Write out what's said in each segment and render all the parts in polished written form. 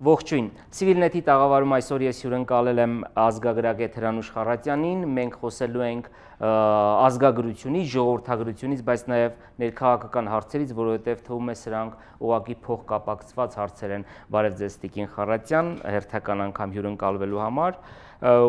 Ողջույն, Civilnet-ի տաղավարում այսօր ես հյուրընկալել եմ ազգագրագետ Հրանուշ Խառատյանին, մենք խոսելու ենք ազգագրությունից, ժողովրդագրությունից, բայց նաև ներքաղաքական հարցերից, որովհետև թվում է սրանք ուղղակի փոխկապակցված հարցեր են։ Բարև ձեզ Տիկին Խառատյան, հերթական անգամ հյուրընկալվելու համար։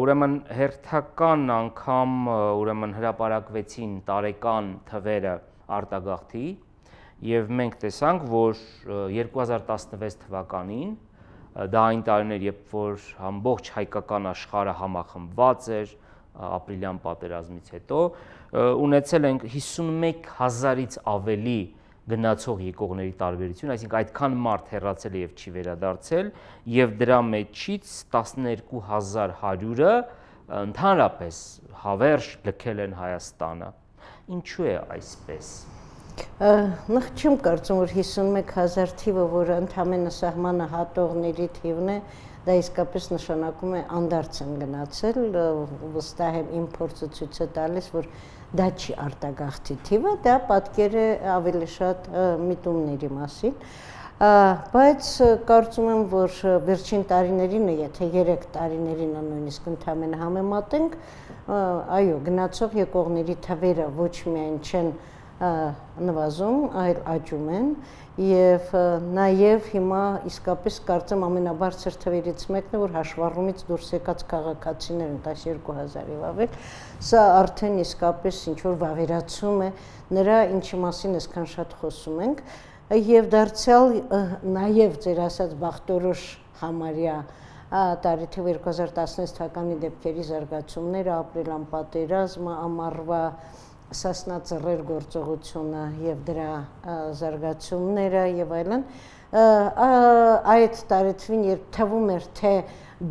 Ուրեմն հերթական անգամ հրապարակվեցին տարեկան թվերը արտագաղթի եւ մենք տեսանք, որ 2016 թվականին դա այն տարիներ, երբ որ ամբողջ հայկական աշխարհը համախմբված էր ապրիլյան պատերազմից հետո, ունեցել ենք 51000-ից ավելի գնացող եկողների տարբերություն, այսինքն այդքան մարդ հեռացել է եւ չի վերադարձել, եւ դրա մեջից 12100-ը ընդհանրապես հավերժ լքել են Հայաստանը։ Ինչու է այսպես։ Նախ չեմ կարծում, որ 51000 թիվը, որը ընդամենը սահմանը հատողների թիվն է, դա իսկապես նշանակում է անդարձ են գնացել, վստահ եմ իմ փորձը ցույց է տալիս, որ դա չի արտագաղթի թիվը, դա պատկեր է ավելի շատ միտումների մասին, բայց կարծում եմ, որ վերջին տարիներին, եթե 3 տարիներին նույնիսկ ընդամենը համեմատենք, այո, գնացող եկողների թվերը ոչ միայն չեն նվազում, այլ աճում են եւ նաեւ հիմա իսկապես կարծեմ ամենաբարձր թվերից մեկն է, որ հաշվառումից դուրս եկած քաղաքացիներ են 12000-ով ավել, սա արդեն իսկապես ինչ որ վավերացում է նրա ինչի մասին այսքան շատ խոսում ենք եւ դարձյալ նաեւ ձեր ասած բախտորոշ համարյա տարեթիվ 2016 թվականի դեպքերի զարգացումները, ապրիլյան պատերազմը, ամառվա Սասնա ծռեր գործողությունը եւ դրա զարգացումները եւ այլն այդ տարեթվին երբ թվում էր թե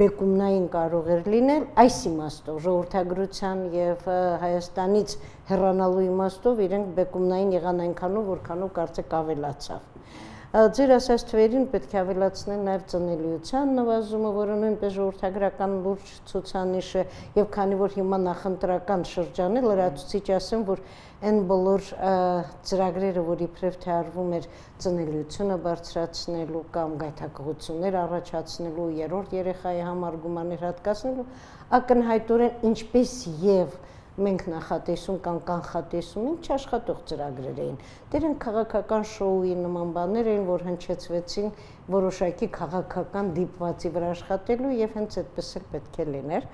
բեկումնային կարող էր լինել այս իմաստով ժողովրդագրության եւ Հայաստանից հեռանալու իմաստով իրենք բեկումնային եղան այնքանով որքանով կարծեք ավելացավ Ձեր ասած թվերին պետք է ավելացնել նաև ծնելիության նվազումը, որը նույնպես ժողովրդագրական լուրջ ցուցանիշ է, եւ քանի որ հիմա նախընտրական շրջան է, լրացուցիչ ասեմ, որ այն բոլոր ծրագրերը, որ իբրև թե արվում էր ծնելիությունը բարձրացնելու կամ գայթակղություններ առաջացնելու, երրորդ երեխայի համար գումարներ հատկացնելու, ակնհայտորեն ինչպես եւ մենք նախատեսում կամ կանխատեսում ինչ աշխատող ծրագրեր էին։ Դրանք քաղաքական շոուի նման բաներ էին, որ հնչեցվեցին որոշակի քաղաքական դիպվածի վրա աշխատելու եւ հենց այդպես էլ պետք է լիներ։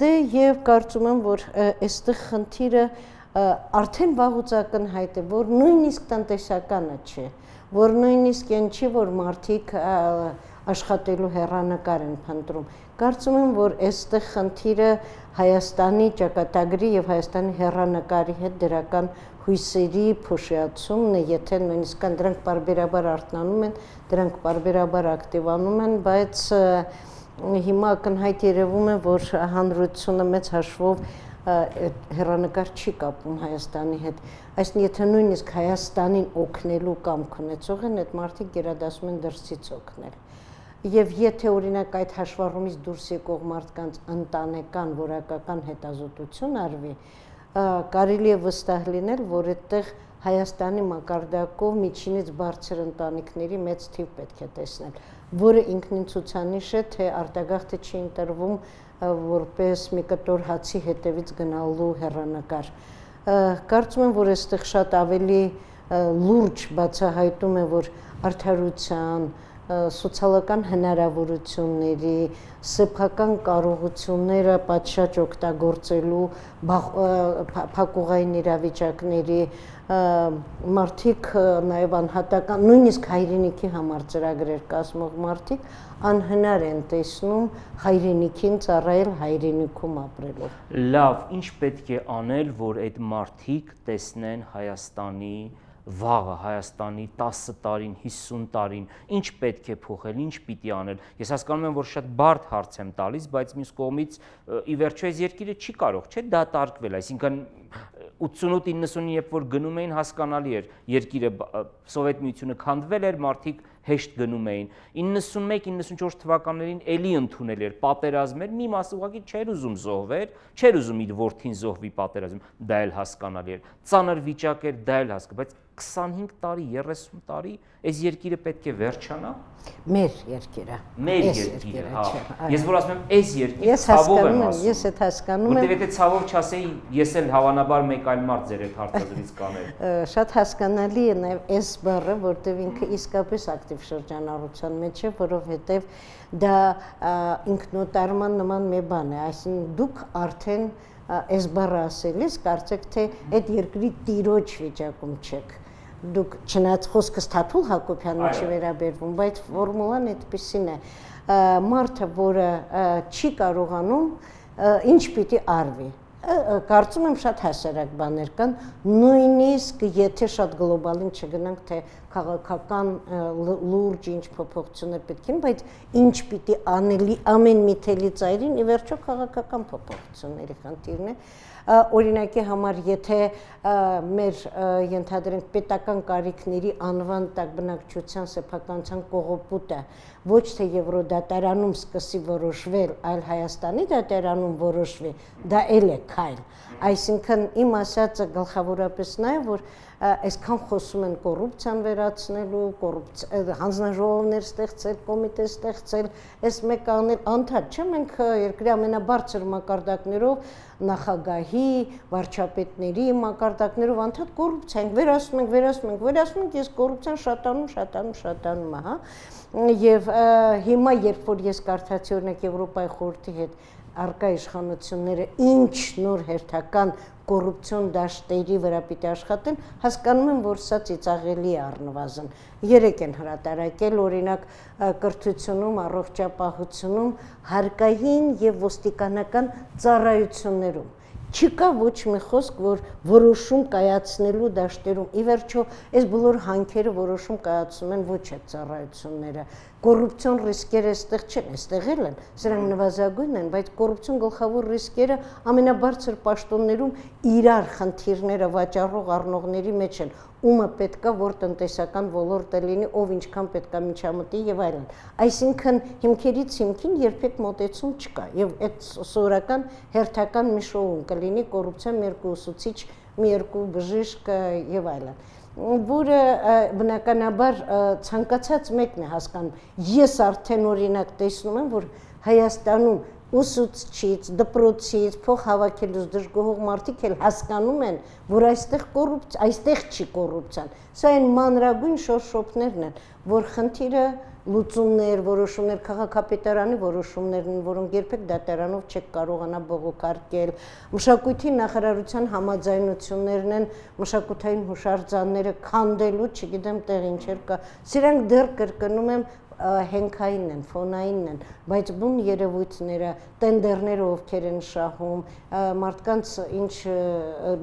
Դե եւ կարծում եմ, որ այստեղ խնդիրը արդեն վաղուց ակնհայտ է, որ նույնիսկ տնտեսականը չէ, որ նույնիսկ այն չի, որ մարդիկ աշխատելու հեռանկար են փնտրում։ Կարծում եմ, որ այստեղ խնդիրը Հայաստանի ճակատագրի եւ Հայաստանի հեռանկարի հետ դրական հույսերի փոշիացումն է, եթե նույնիսկ դրանք պարբերաբար արթնանում են, դրանք պարբերաբար ակտիվանում են, բայց հիմա ակնհայտ երևում է, որ հանրությունը մեծ հաշվով հեռանկար չի կապում Հայաստանի հետ։ Այսինքն, եթե նույնիսկ Հայաստանին օգնելու կամք ունեցող են, այդ մարդիկ գերադասում են դրսից օգնել։ Եվ եթե օրինակ այդ հաշվառումից դուրս եկող մարդկանց ընտանեկան որակական հետազոտություն արվի, կարելի է վստահ լինել, որ այդտեղ Հայաստանի մակարդակով միջինից բարձր ընտանիքների մեծ թիվ պետք է տեսնել, որը ինքնին ցուցանիշ է, թե արտագաղթը չի ընտրվում որպես մի կտոր հացի հետևից գնալու հեռանկար։ Կարծում եմ, որ այստեղ շատ ավելի լուրջ բացահայտում է, որ արդարության սոցիալական հնարավորությունների, սեփական կարողությունները պատշաճ օգտագործելու փակուղային իրավիճակների մարդիկ նաև անհատական նույնիսկ հայրենիքի համար ծրագրեր կազմող մարդիկ անհնար են տեսնում հայրենիքին ծառայել հայրենիքում ապրելով։ Լավ, ինչ պետք է անել, որ այդ մարդիկ տեսնեն Հայաստանի վաղը Հայաստանի 10 տարին, 50 տարին, ինչ պետք է փոխել, ինչ պիտի անել։ Ես հասկանում եմ, որ շատ բարդ հարց եմ տալիս, բայց մյուս կողմից ի վերջո այս երկիրը չի կարող, չէ՞ դատարկվել, այսինքն 88-90-ին երբ որ գնում էին հասկանալի էր, երկիրը Սովետ Միությունը քանդվել էր, մարդիկ հեշտ գնում էին։ 91-94 թվականներին էլի ընդունել էր պատերազմ էր, մի մասը ուղղակի չէր ուզում զոհվեր, չէր ուզում իր որդին զոհվի պատերազմ, դա էլ հասկանալի էր։ Ծանր վիճակ էր, դա էլ հասկանալի, բայց 25 տարի, 30 տարի այս երկիրը պետք է վերջանա։ Մեր երկիրը։ Մեր երկիրը, հա։ Ես որ ասում եմ, այս երկիրը ցավով եմ ասում։ Ես այդ հասկանում եմ։ Որտեւ եթե ցավով չասեի, ես էլ հավանաբար մեկ այլ մարդ ձեր այդ հարցազրույց կաներ։ Շատ հասկանալի է նաև այս բառը, որտեվ ինքը իսկապես ակտիվ շրջանառության մեջ է, որովհետև դա ինքնոտարման նման մի բան է, այսինքն դուք արդեն այս բառը ասելիս կարծեք թե այդ երկրի տիրոջ վիճակում չեք։ Դուք չնայած խոսքս Թաթուլ Հակոբյանին չի վերաբերվում, բայց ֆորմուլան այդպեսին է։ Մարդը, որը չի կարողանում, ինչ պիտի արվի։ Կարծում եմ շատ հասարակ բաներ կան, նույնիսկ եթե շատ գլոբալին չգնանք, թե քաղաքական լուրջ ինչ փոփոխություններ պետք են, բայց ինչ պիտի անելի ամեն մի թելի ծայրին ի վերջո քաղաքական փոփոխությունների խնդիրն է։ Օրինակի համար, եթե մեր ենթադրենք պետական կարիքների անվան տակ բնակչության սեփականության կողոպուտը ոչ թե Եվրոդատարանում սկսի որոշվել, այլ Հայաստանի դատարանում որոշվի, դա էլ է քայլ։ Այսինքն իմ ասածը գլխավորապես նա է, որ այսքան խոսում են կոռուպցիան վերացնելու, հանձնաժողովներ ստեղծել, կոմիտե ստեղծել, այս մեկը անել անդադ չէ, մենք երկրի ամենաբարձր մակարդակներով նախագահի, վարչապետների մակարդակներով անդադ կոռուպցիա ենք, վերացնում ենք, ես կոռուպցիան շատանում է, հա։ Եվ հիմա, երբ որ ես կարդացի օրինակ Եվրոպայի խորհրդի հետ առկա իշխանությունները ինչ նոր հերթական կոռուպցիոն դաշտերի վրա պիտի աշխատեն, հասկանում եմ, որ սա ծիծաղելի է առնվազն։ 3 են հրատարակել, օրինակ կրթությունում, առողջապահությունում, հարկային եւ ոստիկանական ծառայություններում։ Չկա ոչ մի խոսք, որ որոշում կայացնելու դաշտերում, ի վերջո, այս բոլոր հանքերը որոշում կայացնում են ոչ այդ ծառայությունները։ Կոռուպցիոն ռիսկերը այստեղ չեն, այստեղ են, սրանք նվազագույն են, բայց կոռուպցիոն գլխավոր ռիսկերը ամենաբարձր պաշտոններում իրար խնդիրները վաճառող առնողների մեջ են, ումը պետքա, որ տնտեսական ոլորտը լինի, ով ինչքան պետքա միջամտի եւ այլն։ Այսինքն հիմքերից հիմքին երբեք մոտեցում չկա եւ այդ սովորական հերթական մի շոուն կլինի կոռուպցիա, մի երկու ուսուցիչ, մի երկու բժիշկ եւ այլն, որը բնականաբար ցանկացած մեկն է հասկանում։ Ես արդեն օրինակ տեսնում եմ, որ Հայաստանում ուսուցչից, դպրոցից, փող հավաքելուց դժգոհող մարդիկ էլ հասկանում են, որ այստեղ չի կոռուպցիան։ Սա այն մանրագույն շորշոփներն են, որ խնդիրը լուծումներ, որոշումներ, քաղաքապետարանի որոշումներն են, որոնք երբեք դատարանով չեք կարողանա բողոքարկել։ Մշակույթի նախարարության համաձայնություններն են, մշակութային հուշարձանները քանդելու, չգիտեմ տեղ ինչեր կա։ Սրանք դեռ կրկնում եմ հենքային են, ֆոնային են, բայց բուն երևույթները, տենդերները ովքեր են շահում, մարդկանց ինչ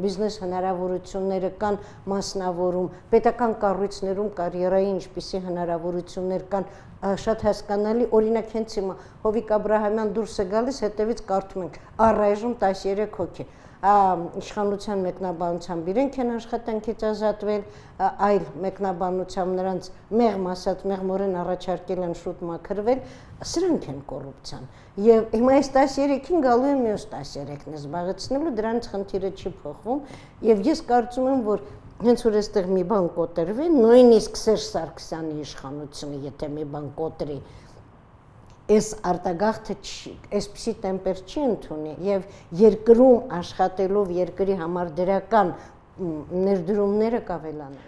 բիզնես հնարավորությունները կան մասնավորում, պետական կառույցներում կարիերայի ինչպիսի հնարավորություններ կան, շատ հասկանալի, օրինակ հենց հիմա Հովիկ Աբրահամյան դուրս է գալիս, հետևից կարդում ենք առայժմ 13 հոգի։ Իշխանության մեկնաբանությամբ իրենք են աշխատանքից ազատվել, այլ մեկնաբանությամբ նրանց մեղմ ասած մեղմորեն առաջարկել են շուտ մաքրվել, սրանք են կոռուպցիան։ Եվ հիմա այս 13-ին գալու է մյուս 13-ն է զբաղեցնելու, դրանց խնդիրը չի փոխվում, եւ ես կարծում եմ, որ հենց որ այստեղ մի բան կոտրվի, նույնիսկ Սերժ Սարգսյանի իշխանությունը, եթե մի բան կոտրի, այս արտագաղթը այսպիսի տեմպեր չի ընդունի եւ երկրում աշխատելով երկրի համար դրական ներդրումները կավելանան։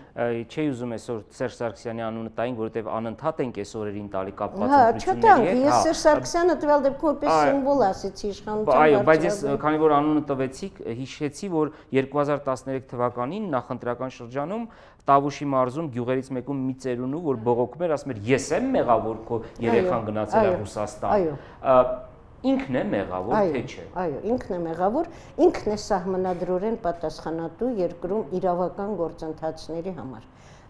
Չի ուզում այսօր Սերժ Սարգսյանի անունը տային, որովհետև անընդհատ ենք այս օրերին տալի կապված ընտրությունների հետ։ Ես Սերժ Սարգսյանը տվյալ դեպքում որպես սիմվոլ ասեցի իշխանության։ Այո, բայց ես քանի որ անունը տվեցիք, հիշեցի, որ 2013 թվականին նախընտրական շրջանում Տավուշի մարզում գյուղերից մեկում մի ծերունու, որ բողոքում էր, ասում էր, ես եմ մեղավոր, քո երեխան գնացել է Ռուսաստան։ Ինքն է մեղավոր, թե չէ։ Այո, ինքն է մեղավոր, ինքն է սահմանադրորեն պատասխանատու երկրում իրավական գործընթացների համար։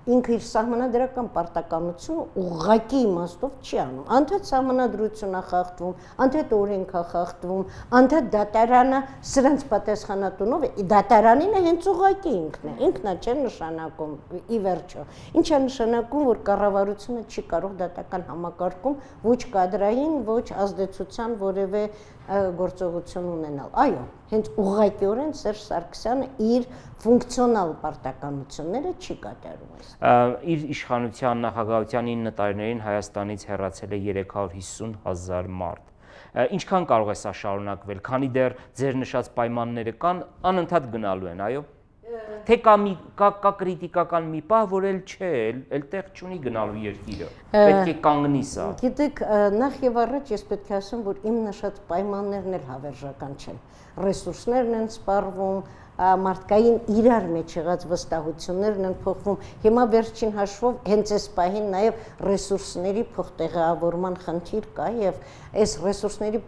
Ինքը իր սահմանադրական պարտականությունը ուղղակի իմաստով չի անում։ Անդադ սահմանադրություն է խախտվում, անդադ օրենք է խախտվում, անդադ դատարանը սրանց պատասխանատունով է, դատարանին է հենց ուղղակի ինքն է չէ նշանակում ի վերջո։ Ինչ է նշանակում, որ կառավարությունը չի կարող դատական համակարգում ոչ կադրային, ոչ ազդեցության որևէ գործողություն ունենալ։ Այո, հենց ուղղակիորեն Սերժ Սարգսյանը իր ֆունկցիոնալ պարտականությունները չի կատարում այս։ Իր իշխանության նախագահության 9 տարիներին Հայաստանից հեռացել է 350,000 մարդ։ Ինչքան կարող է սա շարունակվել, քանի դեռ ձեր նշած պայմանները կան, անընդհատ գնալու են, այո։ Թե կա կրիտիկական մի պահ, որ էլ չէ, էլ տեղ չունի գնալու երկիրը։ Պետք է կանգնի սա։ Գիտեք, նախ եւ առաջ ես պետք է ասեմ, որ իմ նշած պայմաններն էլ հավերժական չեն։ Ռեսուրսներն են սպառվում, մարդկային իրար մեջ եղած վստահություններն են փոխվում։ Հիմա վերջին հաշվով հենց այս պահին նաև ռեսուրսների փոխտեղավորման խնդիր կա եւ այս ռեսուրսների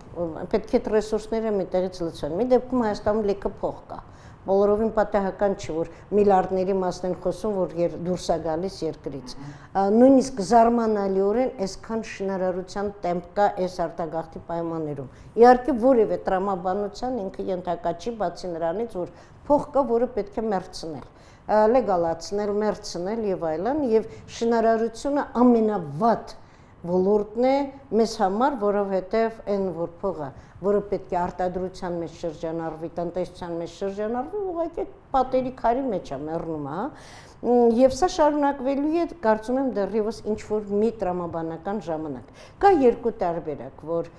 պետք է այդ ռեսուրսները միտեղից լցվեն։ Մի դեպքում Հայաստանում լիքը փող կա։ Բոլորովին պատահական չի, որ միլիարդների մասն են խոսում, որ դուրս է գալիս երկրից։ Նույնիսկ զարմանալիորեն այսքան շինարարության տեմպ կա այս արտագաղթի պայմաններում։ Իհարկե որևէ տրամաբանության ինքը ենթակա չի, բացի նրանից, որ փող կա, որը պետք է մերցնել, լեգալացնել, մերցնել եւ այլն, եւ շինարարությունը ամենավատ ոլորտն է մեզ համար, որովհետեւ այն որ փողը, որը պետք է արտադրության մեջ շրջանառվի, տնտեսության մեջ շրջանառվի, ուղղակի պատերի քարի մեջ է մեռնում, հա։ Եվ սա շարունակվելու է, կարծում եմ դեռևս ինչ-որ մի տրամաբանական ժամանակ։ Կա երկու տարբերակ, որ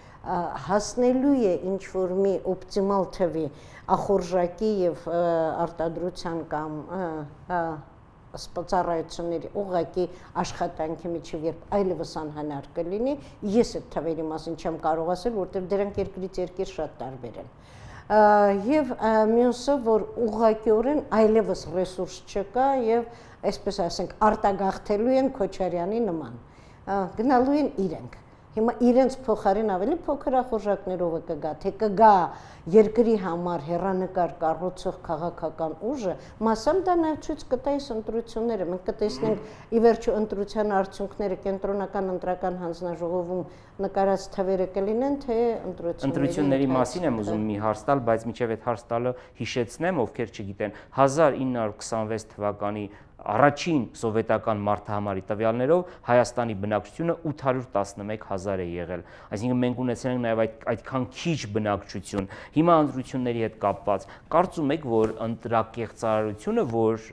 հասնելու է ինչ-որ մի օպտիմալ թվի ախորժակի եւ արտադրության կամ սպասառայությունների ուղղակի աշխատանքի միջև երբ այլևս անհնար կլինի, ես այդ թվերի մասին չեմ կարող ասել, որտեղ դրանք երկրից երկիր շատ տարբեր են։ Եվ մյուսը, որ ուղղակիորեն այլևս ռեսուրս չկա եւ այսպես ասենք արտագաղթելու են Քոչարյանի նման։ Գնալու են իրենք։ Հիմա իրենց փոխարեն ավելի փոքր ախորժակներով կգա, թե կգա երկրի համար հեռանկար կառուցող քաղաքական ուժը, մասամբ դա նաև ցույց կտա այս ընտրությունները։ Մենք կտեսնենք ի վերջո ընտրության արդյունքները կենտրոնական ընտրական հանձնաժողովում նկարած թվերը կլինեն, թե ընտրությունների մասին եմ ուզում մի հարց տալ, բայց մինչև այդ հարց տալը հիշեցնեմ, ովքեր չգիտեն, 1926 թվականի առաջին սովետական մարդահամարի տվյալներով Հայաստանի բնակչությունը 811,000 է եղել։ Այսինքն մենք ունեցել ենք նաև այդքան քիչ բնակչություն։ Հիմա ընտրությունների հետ կապված կարծում եք, որ ընտրակեղծարարությունը, որ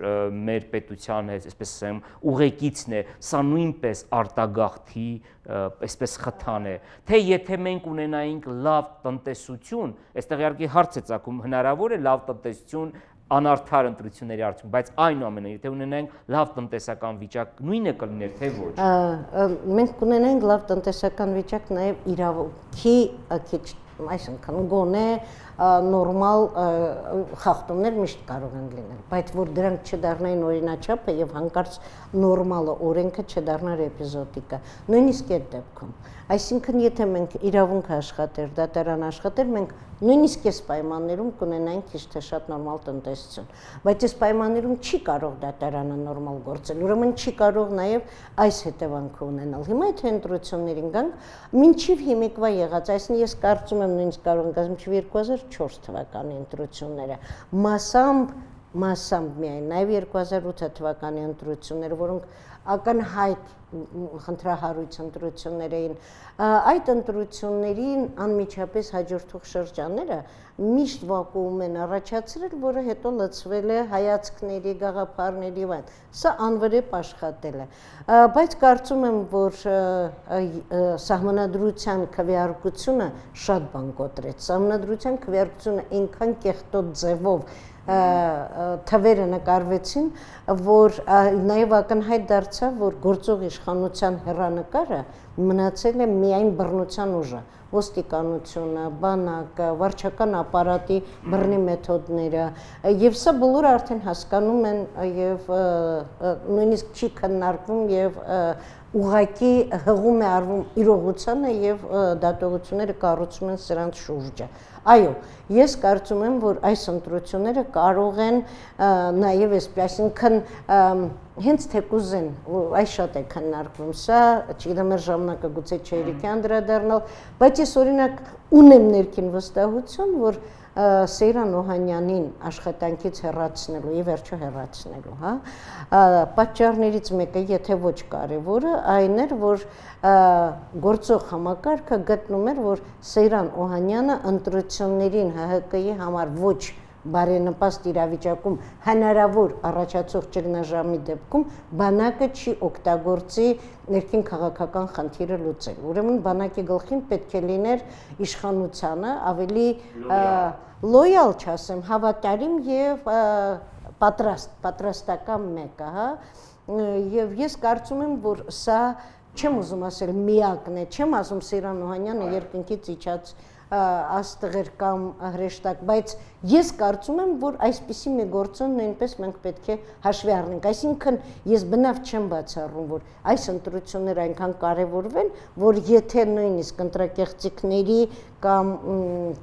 մեր պետության հետ, այսպես ասեմ, ուղեկիցն է, սա նույնպես արտագաղթի այսպես խթան է, թե եթե մենք ունենայինք լավ տնտեսություն, այստեղ իհարկե հարց է ծագում, հնարավոր է լավ տնտեսություն անարդար ընտրությունների արդյունք, բայց այնուամենայնիվ եթե ունենանք լավ տնտեսական վիճակ, նույնը կլիներ, թե ոչ։ Մենք կունենանք լավ տնտեսական վիճակ նաև իրավունքի քիչ, այսինքն գոնե նորմալ խախտումներ միշտ կարող են լինել, բայց որ դրանք չդառնային օրինաչափը եւ հանկարծ նորմալը օրենքը չդառնար էպիզոդիկը, նույնիսկ այդ դեպքում։ Այսինքն եթե մենք իրավունք աշխատեր, դատարան աշխատեր, մենք նույնիսկ այս պայմաններում կունենայինք քիչ թե շատ նորմալ տնտեսություն, բայց այս պայմաններում չի կարող դատարանը նորմալ գործել, ուրեմն չի կարող նաև այս հետևանքը ունենալ։ Հիմա եթե ընտրություններին գանք, մինչև հիմիկվա եղած, այսինքն ես կարծում եմ նույնիսկ կարող ենք ասել մինչև 2004 թվականի ընտրությունները, մասամբ միայն, նաև 2008 թվականի ընտրությունները, որոնք ակնհայտ խնդրահարույց ընտրություններ էին, այդ ընտրություններին անմիջապես հաջորդող շրջանները միշտ վակուում են առաջացրել, որը հետո լցվել է հայացքների, գաղափարների վայր։ Սա անվրեպ աշխատել է, բայց կարծում եմ, որ սահմանադրության քվեարկությունը շատ բան կոտրեց, սահմանադրության քվեարկությունը այնքան կեղտոտ ձևով թվերը նկարվեցին, որ նաև ակնհայտ դարձավ, որ գործող իշխանության հեռանկարը մնացել է միայն բռնության ուժը, ոստիկանությունը, բանակը, վարչական ապարատի բռնի մեթոդները, եւ սա բոլորը արդեն հասկանում են եւ նույնիսկ չի քննարկվում եւ ուղղակի հղում է արվում իրողությանը եւ դատողությունները կառուցում են սրանց շուրջը։ Այո, ես կարծում եմ, որ այս ընտրությունները կարող են նաև այսինքն հենց թեկուզ են, այս շատ է քննարկվում սա, չգիտեմ մեր ժամանակը գուցե չէի անդրադառնալ, բայց ես օրինակ ունեմ ներքին վստահություն, որ Սեյրան Օհանյանին աշխատանքից հեռացնելու, ի վերջո հեռացնելու, հա, պատճառներից մեկը, եթե ոչ կարևորը, այն էր, որ գործող համակարգը գտնում էր, որ Սեյրան Օհանյանը ընտրություններին ՀՀԿ-ի համար ոչ բարենպաստ իրավիճակում հնարավոր առաջացող ճգնաժամի դեպքում բանակը չի օգտագործի ներքին քաղաքական խնդիրը լուծել։ Ուրեմն բանակի գլխին պետք է լիներ իշխանությանը ավելի լոյալ, չասեմ, հավատարիմ եւ պատրաստական մեկը, հա, եւ ես կարծում եմ, որ սա չեմ ուզում ասել միակն է, չեմ ասում Սեյրան Օհանյանը երկնքից իջած աստղեր կամ հրեշտակ, բայց ես կարծում եմ, որ այսպիսի մի գործոն նույնպես մենք պետք է հաշվի առնենք, այսինքն ես բնավ չեմ բացառում, որ այս ընտրությունները այնքան կարևորվեն, որ եթե նույնիսկ ընտրակեղծիքների կամ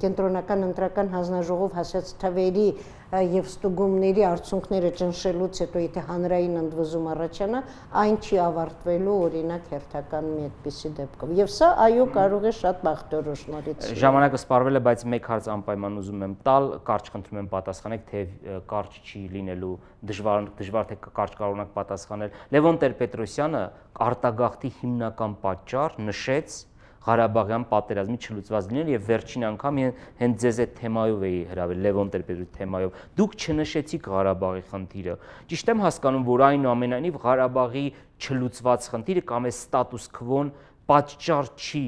կենտրոնական ընտրական հանձնաժողով հասած թվերի եւ ստուգումների արդյունքները ճնշելուց հետո եթե հանրային ընդվզում առաջանա, այն չի ավարտվելու օրինակ հերթական մի այդպիսի դեպքով։ Եվ սա այո կարող է շատ բախտորոշնորից։ Ժամանակը սպառվել է, բայց մեկ հարց անպայման ուզում եմ տալ, կարճ խնդրում եմ պատասխանեք, թե կարճ չի լինելու, դժվար թե կարճ կարող եք պատասխանել։ Լևոն Տեր-Պետրոսյանը արտագաղթի հիմնական պատճառ նշեց Ղարաբաղյան պատերազմի չլուծված լինել եւ վերջին անգամ հենց ձեզ այդ թեմայով էի հրավիրել, Լևոն Տեր-Պետրոսյանի թեմայով։ Դուք չնշեցիք Ղարաբաղի խնդիրը։ Ճիշտ եմ հասկանում, որ այնուամենայնիվ Ղարաբաղի չլուծված խնդիրը կամ է ստատուս քվոն պատճառ չի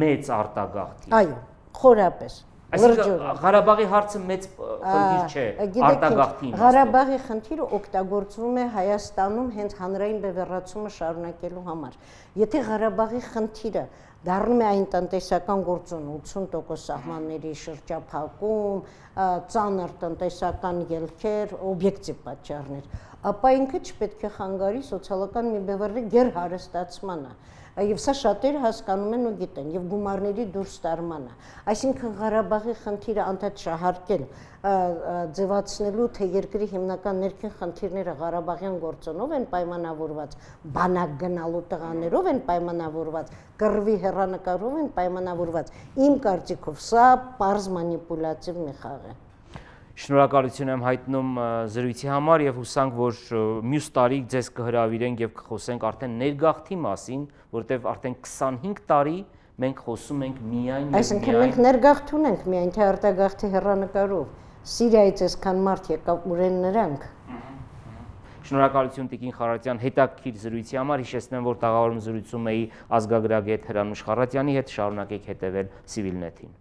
մեծ արտագաղթի։ Այո, խորապես։ Այսինքն Ղարաբաղի հարցը մեծ խնդիր չէ, արտագաղթի իմաստով։ Ղարաբաղի խնդիրը օգտագործվում է Հայաստանում հենց հանրային բևեռացումը շարունակելու համար։ Եթե Ղարաբաղի խնդիրը դառնում է այն տնտեսական գործոն 80% սահմանների շրջափակում, ծանր տնտեսական ելքեր, օբյեկտիվ պատճառներ, ապա ինքը չպետք է խանգարի սոցիալական մի բևեռի գերհարստացմանը։ Եվ սա շատերը հասկանում են ու գիտեն, եւ գումարների դուրս տարմանը։ Այսինքն Ղարաբաղի խնդիրը անդադ շահարկել, ձևացնելու, թե երկրի հիմնական ներքին խնդիրները Ղարաբաղյան գործոնով են պայմանավորված, բանակ գնալու տղաներով են պայմանավորված, կռվի հեռանկարով են պայմանավորված։ Իմ կարծիքով սա պարզ մանիպուլատիվ մի խաղ է։ Շնորհակալություն եմ հայտնում զրույցի համար եւ հուսանք, որ մյուս տարի ձեզ կհրավիրենք եւ կխոսենք արդեն ներգաղթի մասին, որտեւ արդեն 25 տարի մենք խոսում ենք միայն Այսինքն մենք ներգաղթ ունենք միայն թե արտագաղթի հեռանկարով։ Սիրիայից այսքան մարդ եկավ ուրեն նրանք։ Շնորհակալություն Տիկին Խարատյան հետաքրքիր զրույցի համար։ Հիշեցնեմ, որ տաղավարում զրույցում էի ազգագրագետ Հրանուշ Խարատյանի հետ, շարունակեք հետևել Civilnet-ին։